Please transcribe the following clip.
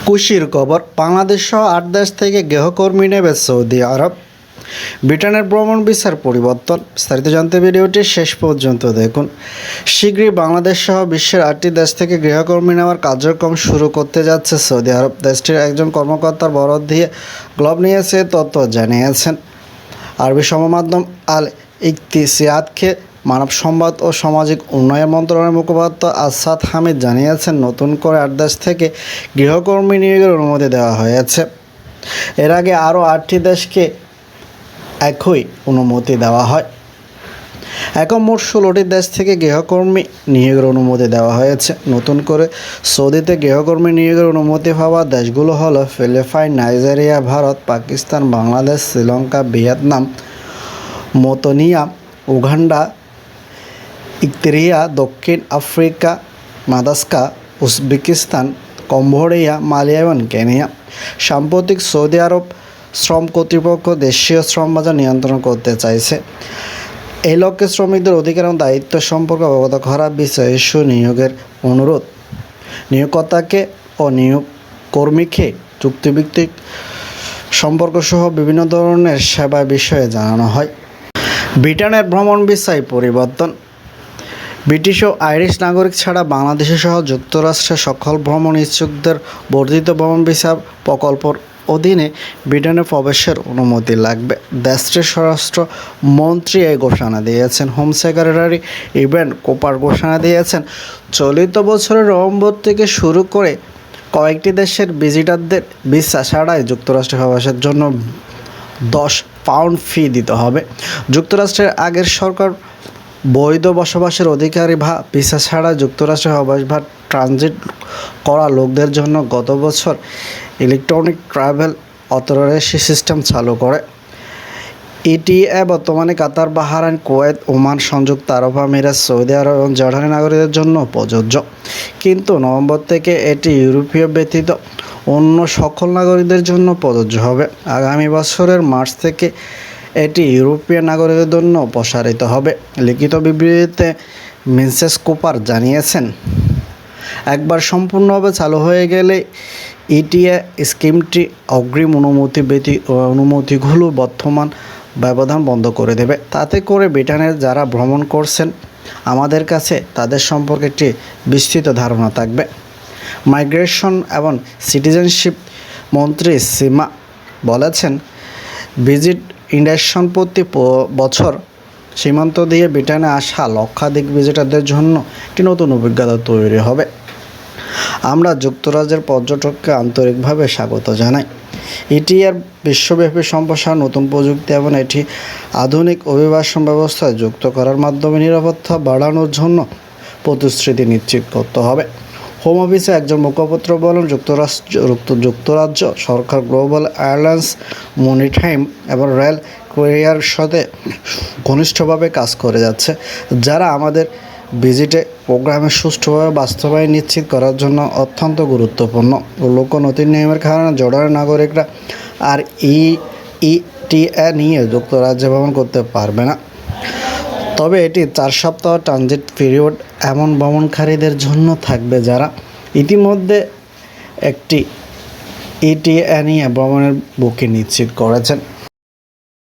খুশির খবর, বাংলাদেশ সহ ৮ দেশ থেকে গৃহকর্মী নেবে সৌদি আরব। ব্রিটেনের ভ্রমণ ভিসার পরিবর্তন। বিস্তারিত জানতে ভিডিওটি শেষ পর্যন্ত দেখুন। শীঘ্রই বাংলাদেশ সহ বিশ্বের ৮টি দেশ থেকে গৃহকর্মী নেওয়ার কার্যক্রম শুরু করতে যাচ্ছে সৌদি আরব। দেশটির একজন কর্মকর্তার বরাত দিয়ে গ্লোব নিউজে তথ্য জানিয়েছেন। আরবি সংবাদমাধ্যম আল ইকতিসাদকে মানব সম্পদ ও সামাজিক উন্নয়ন মন্ত্রণালয়ের মুখপাত্র আসাদ হামিদ জানিয়েছেন, নতুন করে ৮ দেশ থেকে গৃহকর্মী নিয়োগের অনুমতি দেওয়া হয়েছে। এর আগে আরও ৮টি দেশকে একই অনুমতি দেওয়া হয়। এখন মোট ১৬টি দেশ থেকে গৃহকর্মী নিয়োগের অনুমতি দেওয়া হয়েছে। নতুন করে সৌদিতে গৃহকর্মী নিয়োগের অনুমতি পাওয়া দেশগুলো হলো Philippines, Nigeria, Bharat, Pakistan, Bangladesh, Sri Lanka, Vietnam, মতনিয়া, উগান্ডা, ইরিত্রিয়া, দক্ষিণ Africa, Madagascar, Uzbekistan, Cambodia, Malaysia এবং কেনিয়া। সাম্প্রতিক সৌদি আরব শ্রম কর্তৃপক্ষ দেশীয় শ্রম বাজার নিয়ন্ত্রণ করতে চাইছে। এই লক্ষ্যে শ্রমিকদের অধিকার এবং দায়িত্ব সম্পর্কে অবগত করা, ভিসা ইস্যু, নিয়োগের অনুরোধ, নিয়োগকর্তাকে ও নিয়োগ কর্মীকে চুক্তিভিত্তিক সম্পর্ক সহ বিভিন্ন ধরনের সেবা বিষয়ে জানানো হয়। ব্রিটেনের ভ্রমণ ভিসায় পরিবর্তন। ব্রিটিশ ও আইরিশ নাগরিক ছাড়া বাংলাদেশ সহ যুক্তরাষ্ট্রের সকল ভ্রমণ ইচ্ছুকদের বর্ধিত ভ্রমণ ভিসা প্রকল্পের অধীনে ব্রিটেনে প্রবেশের অনুমতি লাগবে। দেশটির স্বরাষ্ট্র মন্ত্রী এই ঘোষণা দিয়েছেন। হোম সেক্রেটারি ইভেন কোপার ঘোষণা দিয়েছেন, চলিত বছরের নভেম্বর থেকে শুরু করে কয়েকটি দেশের ভিজিটারদের ভিসা ছাড়াই যুক্তরাষ্ট্রে প্রবেশের জন্য ১০ পাউন্ড ফি দিতে হবে। যুক্তরাষ্ট্রের আগের সরকার বৈধ বসবাসের অধিকারী বা ভিসা ছাড়া যুক্তরাষ্ট্রে প্রবেশ বা ট্রানজিট করা লোকদের জন্য গত বছর ইলেকট্রনিক ট্রাভেল অথরাইজেশন সিস্টেম চালু করে। ইটিএ বর্তমানে কাতার, বাহরাইন, কুয়েত, ওমান, সংযুক্ত আরব আমিরাত, সৌদি আরব এবং জর্ডানের নাগরিকদের জন্য প্রযোজ্য। কিন্তু নভেম্বর থেকে এটি ইউরোপীয় ব্যতীত অন্য সকল নাগরিকদের জন্য প্রযোজ্য হবে। আগামী বছরের মার্চ থেকে এটি ইউরোপীয় নাগরিকদের জন্য প্রসারিত হবে। লিখিত বিবৃতিতে মিসেস কুপার জানিয়েছেন, একবার সম্পূর্ণভাবে চালু হয়ে গেলে ইটিএ স্কিমটি অগ্রিম অনুমতিগুলো বর্তমান ব্যবধান বন্ধ করে দেবে। তাতে করে ব্রিটেনের যারা ভ্রমণ করছেন আমাদের কাছে তাদের সম্পর্কে একটি বিস্তৃত ধারণা থাকবে। মাইগ্রেশন এবং সিটিজেনশিপ মন্ত্রী সীমা বলেছেন, ভিজিট ইন্ডাকশন প্রতি বছর সীমান্ত দিয়ে ব্রিটেনে আসা লক্ষাধিক ভিজিটারদের জন্য একটি নতুন অভিজ্ঞতা তৈরি হবে। আমরা যুক্তরাজ্যের পর্যটককে আন্তরিকভাবে স্বাগত জানাই। ইটিআর বিশ্বব্যাপী সম্প্রসারণ, নতুন প্রযুক্তি এবং এটি আধুনিক অভিবাসন ব্যবস্থায় যুক্ত করার মাধ্যমে নিরাপত্তা বাড়ানোর জন্য প্রতিশ্রুতি নিশ্চিত করতে হবে। হোম অফিসে একজন মুখপাত্র বলেন, যুক্তরাজ্য সরকার গ্লোবাল এয়ারলাইন্স, মনিটাইম এবং রেল ক্যারিয়ার সাথে ঘনিষ্ঠভাবে কাজ করে যাচ্ছে, যারা আমাদের ভিজিটে প্রোগ্রামের সুষ্ঠুভাবে বাস্তবায়ন নিশ্চিত করার জন্য অত্যন্ত গুরুত্বপূর্ণ। উল্লেখ্য, নতুন নিয়মের কারণে জর্ডানের নাগরিকরা আর ইটিএ নিয়ে যুক্তরাজ্যে ভ্রমণ করতে পারবে না। তবে এটি ৪ সপ্তাহ ট্রানজিট পিরিয়ড এমন ভ্রমণকারীদের জন্য থাকবে যারা ইতিমধ্যে একটি ইটিএ নিয়ে ভ্রমণের বুকিং নিশ্চিত করেছেন।